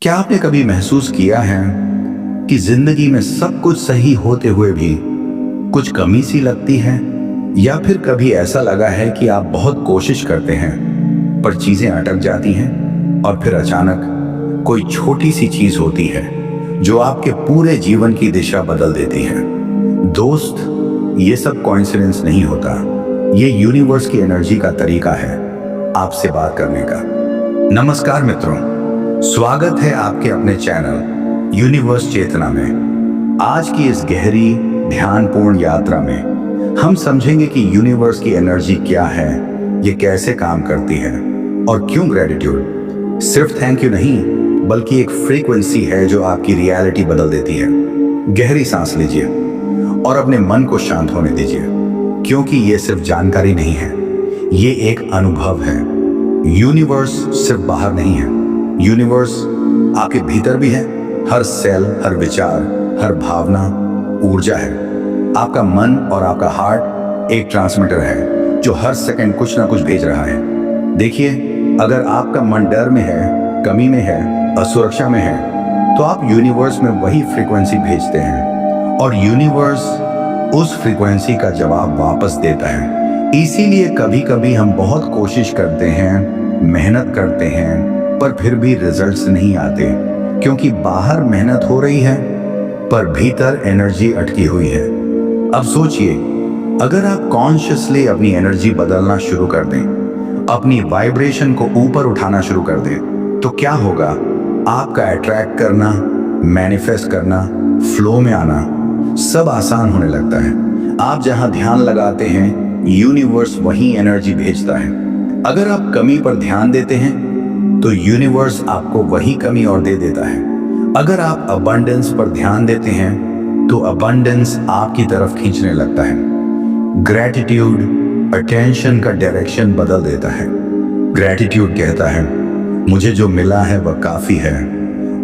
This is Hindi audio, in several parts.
क्या आपने कभी महसूस किया है कि जिंदगी में सब कुछ सही होते हुए भी कुछ कमी सी लगती है? या फिर कभी ऐसा लगा है कि आप बहुत कोशिश करते हैं पर चीजें अटक जाती हैं और फिर अचानक कोई छोटी सी चीज होती है जो आपके पूरे जीवन की दिशा बदल देती है? दोस्त, ये सब कोइंसिडेंस नहीं होता। ये यूनिवर्स की एनर्जी का तरीका है आपसे बात करने का। नमस्कार मित्रों, स्वागत है आपके अपने चैनल यूनिवर्स चेतना में। आज की इस गहरी ध्यानपूर्ण यात्रा में हम समझेंगे कि यूनिवर्स की एनर्जी क्या है, ये कैसे काम करती है और क्यों ग्रेटिट्यूड सिर्फ थैंक यू नहीं बल्कि एक फ्रीक्वेंसी है जो आपकी रियलिटी बदल देती है। गहरी सांस लीजिए और अपने मन को शांत होने दीजिए, क्योंकि ये सिर्फ जानकारी नहीं है, ये एक अनुभव है। यूनिवर्स सिर्फ बाहर नहीं है, यूनिवर्स आपके भीतर भी है। हर सेल, हर विचार, हर भावना ऊर्जा है। आपका मन और आपका हार्ट एक ट्रांसमीटर है जो हर सेकंड कुछ ना कुछ भेज रहा है। देखिए, अगर आपका मन डर में है, कमी में है, असुरक्षा में है, तो आप यूनिवर्स में वही फ्रीक्वेंसी भेजते हैं और यूनिवर्स उस फ्रीक्वेंसी का जवाब वापस देता है। इसीलिए कभी कभी हम बहुत कोशिश करते हैं, मेहनत करते हैं, पर फिर भी रिजल्ट्स नहीं आते, क्योंकि बाहर मेहनत हो रही है पर भीतर एनर्जी अटकी हुई है। अब सोचिए, अगर आप कॉन्शियसली अपनी एनर्जी बदलना शुरू कर दें, अपनी वाइब्रेशन को ऊपर उठाना शुरू कर दें, तो क्या होगा? आपका अट्रैक्ट करना, मैनिफेस्ट करना, फ्लो में आना सब आसान होने लगता है। आप जहां ध्यान लगाते हैं, यूनिवर्स वही एनर्जी भेजता है। अगर आप कमी पर ध्यान देते हैं तो यूनिवर्स आपको वही कमी और दे देता है। अगर आप अबंडेंस पर ध्यान देते हैं तो अबंडेंस आपकी तरफ खींचने लगता है। ग्रैटिट्यूड अटेंशन का डायरेक्शन बदल देता है। ग्रैटिट्यूड कहता है, मुझे जो मिला है वह काफी है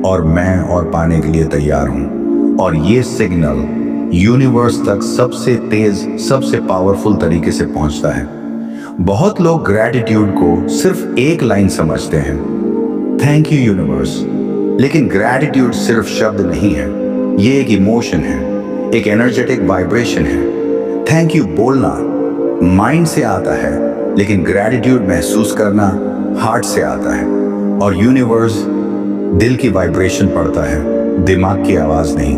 और मैं और पाने के लिए तैयार हूं। और ये सिग्नल यूनिवर्स तक सबसे तेज, सबसे पावरफुल तरीके से पहुंचता है। बहुत लोग ग्रैटिट्यूड को सिर्फ एक लाइन समझते हैं, थैंक यू यूनिवर्स। लेकिन ग्रैटिट्यूड सिर्फ शब्द नहीं है, ये एक इमोशन है, एक एनर्जेटिक वाइब्रेशन है। थैंक यू बोलना माइंड से आता है, लेकिन ग्रैटिट्यूड महसूस करना हार्ट से आता है। और यूनिवर्स दिल की वाइब्रेशन पढ़ता है, दिमाग की आवाज नहीं।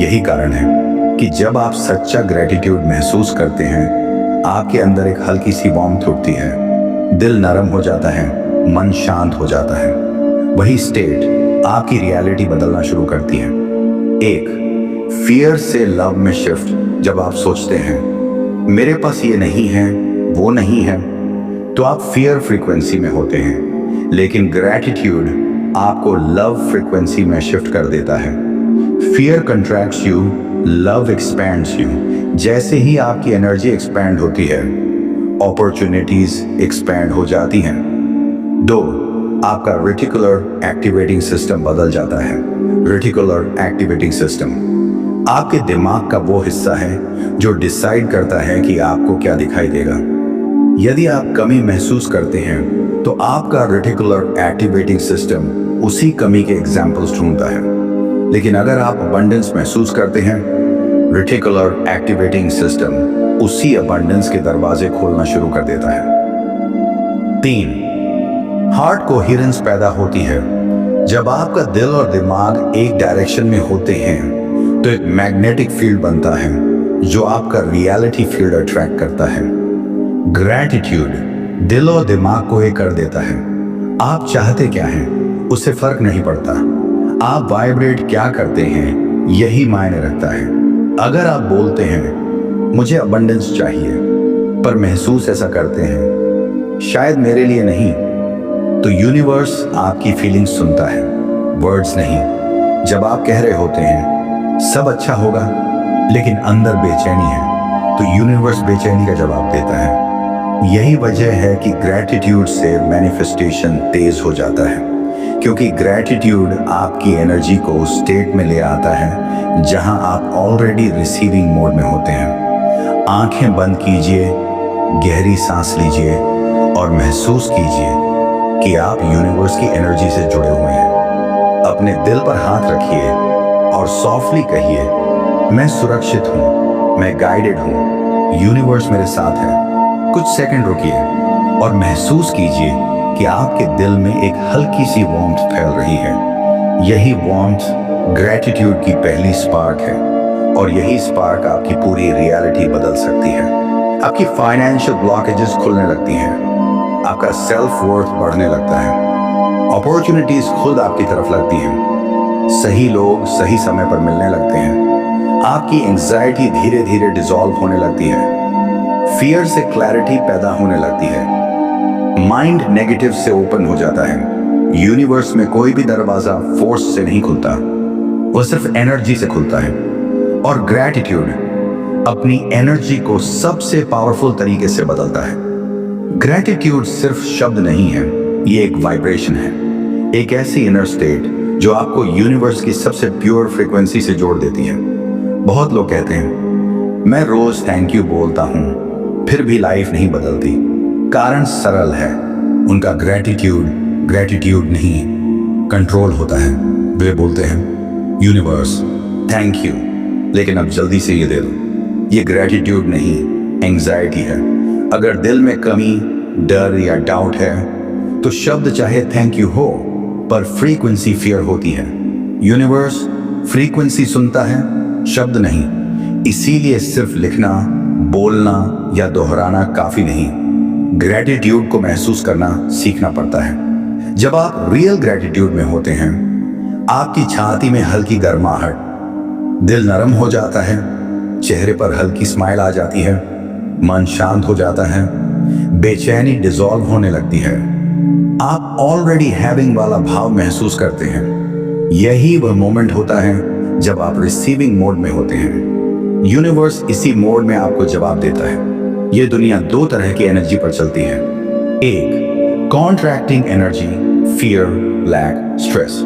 यही कारण है कि जब आप सच्चा ग्रैटिट्यूड महसूस करते हैं, आपके अंदर एक हल्की सी वार्मथ उठती है, दिल नरम हो जाता है, मन शांत हो जाता है। वही स्टेट आपकी रियलिटी बदलना शुरू करती है। एक, फियर से लव में शिफ्ट। जब आप सोचते हैं मेरे पास ये नहीं है, वो नहीं है, तो आप फियर फ्रीक्वेंसी में होते हैं। लेकिन ग्रैटिट्यूड आपको लव फ्रीक्वेंसी में शिफ्ट कर देता है। Fear contracts you, love expands you. जैसे ही आपकी एनर्जी एक्सपैंड होती है, अपॉर्चुनिटीज एक्सपैंड हो जाती हैं। दो, आपका रेटिकुलर एक्टिवेटिंग सिस्टम बदल जाता है। रेटिकुलर एक्टिवेटिंग सिस्टम आपके दिमाग का वो हिस्सा है जो डिसाइड करता है कि आपको क्या दिखाई देगा। यदि आप कमी महसूस करते हैं तो आपका रेटिकुलर एक्टिवेटिंग सिस्टम उसी कमी के एग्जाम्पल्स ढूंढता है। लेकिन अगर आप अबंडेंस महसूस करते हैं, रेटिकुलर एक्टिवेटिंग सिस्टम उसी अबंडेंस के दरवाजे खोलना शुरू कर देता है। तीन, हार्ट कोहेरेंस पैदा होती है। जब आपका दिल और दिमाग एक डायरेक्शन में होते हैं तो एक मैग्नेटिक फील्ड बनता है जो आपका रियलिटी फील्ड अट्रैक्ट करता है। ग्रैटिट्यूड दिल और दिमाग को एक कर देता है। आप चाहते क्या हैं उससे फर्क नहीं पड़ता, आप वाइब्रेट क्या करते हैं यही मायने रखता है। अगर आप बोलते हैं मुझे अबंडेंस चाहिए, पर महसूस ऐसा करते हैं शायद मेरे लिए नहीं, तो यूनिवर्स आपकी फीलिंग्स सुनता है, वर्ड्स नहीं। जब आप कह रहे होते हैं सब अच्छा होगा लेकिन अंदर बेचैनी है, तो यूनिवर्स बेचैनी का जवाब देता है। यही वजह है कि ग्रैटिट्यूड से मैनिफेस्टेशन तेज हो जाता है, क्योंकि ग्रैटिट्यूड आपकी एनर्जी को स्टेट में ले आता है जहां आप ऑलरेडी रिसीविंग मोड में होते हैं। आंखें बंद कीजिए, गहरी सांस लीजिए और महसूस कीजिए कि आप यूनिवर्स की एनर्जी से जुड़े हुए हैं। अपने दिल पर हाथ रखिए और सॉफ्टली कहिए, मैं सुरक्षित हूँ, मैं गाइडेड हूँ, यूनिवर्स मेरे साथ है। कुछ सेकंड रुकिए और महसूस कीजिए कि आपके दिल में एक हल्की सी वार्मथ फैल रही है। यही वार्मथ ग्रेटिट्यूड की पहली स्पार्क है और यही स्पार्क आपकी पूरी रियलिटी बदल सकती है। आपकी फाइनेंशियल ब्लॉकेजेस खुलने लगती हैं, आपका सेल्फ वर्थ बढ़ने लगता है, अपॉर्चुनिटीज खुद आपकी तरफ लगती हैं, सही लोग सही समय पर मिलने लगते हैं, आपकी एंजाइटी धीरे धीरे डिसॉल्व होने लगती है, फियर से क्लैरिटी पैदा होने लगती है, माइंड नेगेटिव से ओपन हो जाता है। यूनिवर्स में कोई भी दरवाजा फोर्स से नहीं खुलता, वो सिर्फ एनर्जी से खुलता है। और ग्रैटिट्यूड अपनी एनर्जी को सबसे पावरफुल तरीके से बदलता है। ग्रैटिट्यूड सिर्फ शब्द नहीं है, ये एक वाइब्रेशन है, एक ऐसी इनर स्टेट जो आपको यूनिवर्स की सबसे प्योर फ्रीक्वेंसी से जोड़ देती है। बहुत लोग कहते हैं मैं रोज थैंक यू बोलता हूं फिर भी लाइफ नहीं बदलती। कारण सरल है, उनका ग्रैटिट्यूड नहीं कंट्रोल होता है। वे बोलते हैं यूनिवर्स थैंक यू, लेकिन अब जल्दी से ये दे दो। ये ग्रैटिट्यूड नहीं, एंजाइटी है। अगर दिल में कमी, डर या डाउट है तो शब्द चाहे थैंक यू हो, पर फ्रीक्वेंसी फियर होती है। यूनिवर्स फ्रीक्वेंसी सुनता है, शब्द नहीं। इसीलिए सिर्फ लिखना, बोलना या दोहराना काफी नहीं, ग्रैटिट्यूड को महसूस करना सीखना पड़ता है। जब आप रियल ग्रैटिट्यूड में होते हैं, आपकी छाती में हल्की गर्माहट, दिल नरम हो जाता है, चेहरे पर हल्की स्माइल आ जाती है, मन शांत हो जाता है, बेचैनी डिसॉल्व होने लगती है, आप ऑलरेडी हैविंग वाला भाव महसूस करते हैं। यही वह मोमेंट होता है जब आप रिसीविंग मोड में होते हैं। यूनिवर्स इसी मोड में आपको जवाब देता है। यह दुनिया दो तरह की एनर्जी पर चलती है, एक contracting energy, fear, lack, stress.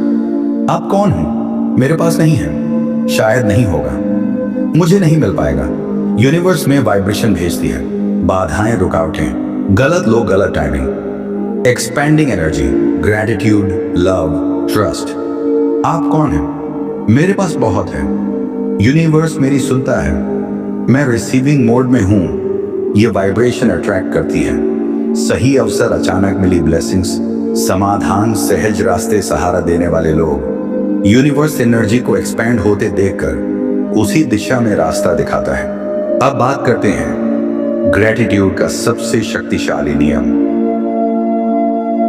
आप कौन हो? मेरे पास नहीं है, शायद नहीं होगा, मुझे नहीं मिल पाएगा। यूनिवर्स में वाइब्रेशन भेजती है, बाधाएं, रुकावटें, गलत लोग, गलत timing. Expanding energy, gratitude, love, trust. आप कौन हैं? मेरे पास बहुत है, यूनिवर्स मेरी सुनता है, मैं रिसीविंग मोड में हूं। ये वाइब्रेशन अट्रैक्ट करती है सही अवसर, अचानक मिली ब्लेसिंग्स, समाधान, सहज रास्ते, सहारा देने वाले लोग। यूनिवर्स एनर्जी को एक्सपैंड होते देखकर उसी दिशा में रास्ता दिखाता है। अब बात करते हैं ग्रैटिट्यूड का सबसे शक्तिशाली नियम,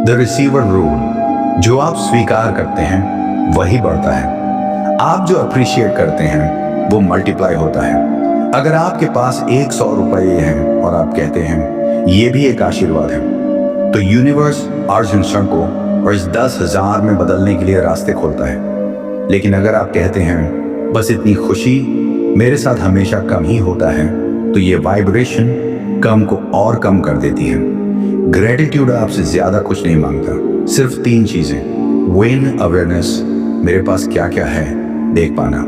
द रिसीवर रूल। जो आप स्वीकार करते हैं वही बढ़ता है, आप जो अप्रिशिएट करते हैं वो मल्टीप्लाई होता है। अगर आपके पास 100 रुपये हैं और आप कहते हैं ये भी एक आशीर्वाद है, तो यूनिवर्स अर्जुन क्षण को और इस 10,000 में बदलने के लिए रास्ते खोलता है। लेकिन अगर आप कहते हैं बस इतनी खुशी मेरे साथ हमेशा कम ही होता है, तो ये वाइब्रेशन कम को और कम कर देती है। ग्रेटिट्यूड आपसे ज्यादा कुछ नहीं मांगता, सिर्फ 3 चीजें, विन अवेयरनेस, मेरे पास क्या क्या है देख पाना,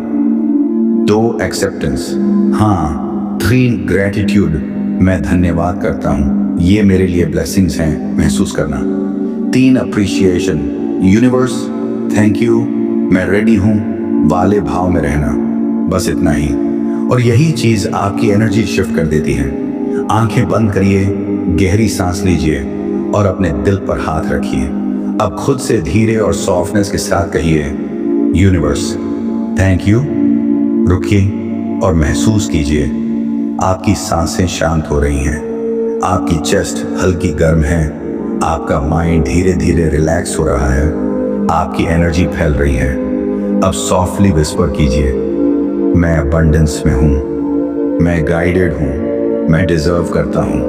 2 एक्सेप्टेंस, हाँ 3 ग्रेटिट्यूड, मैं धन्यवाद करता हूँ, ये मेरे लिए ब्लेसिंग्स हैं, महसूस करना, 3 अप्रिशिएशन, यूनिवर्स थैंक यू, मैं रेडी हूँ वाले भाव में रहना, बस इतना ही। और यही चीज आपकी एनर्जी शिफ्ट कर देती है। आंखें बंद करिए, गहरी सांस लीजिए और अपने दिल पर हाथ रखिए। अब खुद से धीरे और सॉफ्टनेस के साथ कहिए, यूनिवर्स थैंक यू। रुकिए और महसूस कीजिए आपकी सांसें शांत हो रही हैं, आपकी चेस्ट हल्की गर्म है, आपका माइंड धीरे धीरे रिलैक्स हो रहा है, आपकी एनर्जी फैल रही है। अब सॉफ्टली विस्पर कीजिए, मैं अबंडेंस में हूँ, मैं गाइडेड हूँ, मैं डिजर्व करता हूँ।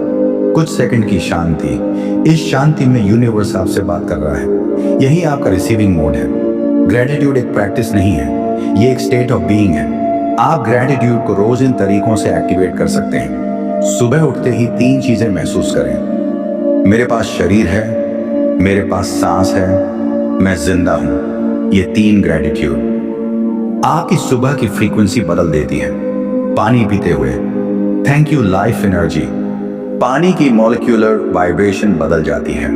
कुछ सेकंड की शांति, इस शांति में यूनिवर्स आपसे बात कर रहा है। यही आपका रिसीविंग मोड है। ग्रेटिट्यूड एक प्रैक्टिस नहीं है, ये एक स्टेट ऑफ बीइंग है। आप ग्रेटिट्यूड को रोज इन तरीकों से एक्टिवेट कर सकते हैं। सुबह उठते ही 3 चीजें महसूस करें, मेरे पास शरीर है, मेरे पास सांस है, मैं जिंदा हूं। ये 3 ग्रेटिट्यूड आपकी सुबह की फ्रीक्वेंसी बदल देती है। पानी पीते हुए थैंक यू लाइफ एनर्जी, पानी की मॉलिक्यूलर वाइब्रेशन बदल जाती है,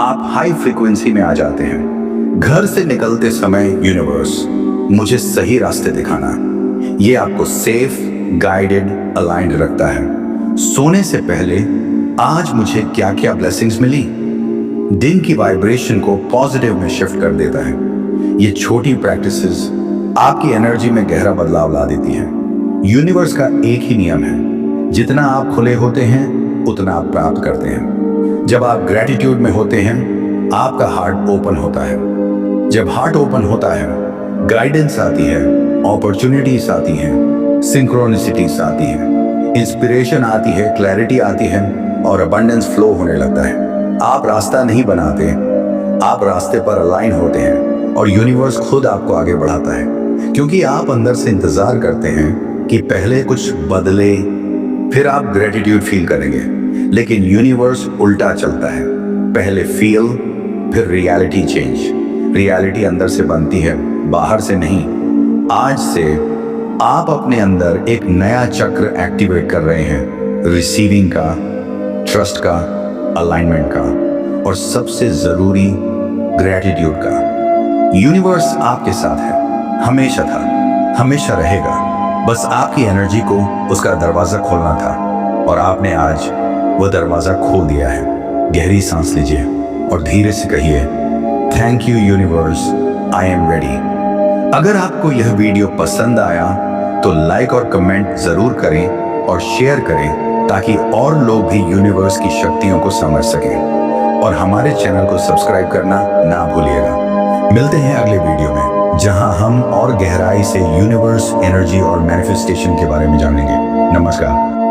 आप हाई फ्रीक्वेंसी में आ जाते हैं। घर से निकलते समय यूनिवर्स मुझे सही रास्ते दिखाना, ये आपको सेफ, गाइडेड, अलाइंड रखता है। सोने से पहले आज मुझे क्या क्या ब्लेसिंग्स मिली, दिन की वाइब्रेशन को पॉजिटिव में शिफ्ट कर देता है। ये छोटी प्रैक्टिसेस आपकी एनर्जी में गहरा बदलाव ला देती हैं। यूनिवर्स का एक ही नियम है, जितना आप खुले होते हैं उतना आप प्राप्त करते हैं। जब आप ग्रेटिट्यूड में होते हैं आपका हार्ट ओपन होता है। जब हार्ट ओपन होता है गाइडेंस आती है, अपॉर्चुनिटीज आती हैं, सिंक्रोनिसिटीज आती हैं, इंस्पिरेशन आती है, क्लैरिटी आती है और अबंडेंस फ्लो होने लगता है। आप रास्ता नहीं बनाते, आप रास्ते पर अलाइन होते हैं और यूनिवर्स खुद आपको आगे बढ़ाता है, क्योंकि आप अंदर से इंतजार करते हैं कि पहले कुछ बदले, फिर आप ग्रेटिट्यूड फील करेंगे। लेकिन यूनिवर्स उल्टा चलता है, पहले फील फिर रियलिटी चेंज। रियलिटी अंदर से बनती है, बाहर से नहीं। आज से आप अपने अंदर एक नया चक्र एक्टिवेट कर रहे हैं, रिसीविंग का, ट्रस्ट का, अलाइनमेंट का और सबसे जरूरी ग्रेटिट्यूड का। यूनिवर्स आपके साथ है, हमेशा था, हमेशा रहेगा। बस आपकी एनर्जी को उसका दरवाजा खोलना था और आपने आज वो दरवाजा खोल दिया है। गहरी सांस लीजिए और धीरे से कहिए, thank you universe, I am ready. अगर आपको यह वीडियो पसंद आया तो लाइक और कमेंट जरूर करें और शेयर करें, ताकि और लोग भी यूनिवर्स की शक्तियों को समझ सकें। और हमारे चैनल को सब्सक्राइब करना ना भूलिएगा। मिलते हैं अगले वीडियो में, जहां हम और गहराई से यूनिवर्स, एनर्जी और मैनिफेस्टेशन के बारे में जानेंगे। नमस्कार।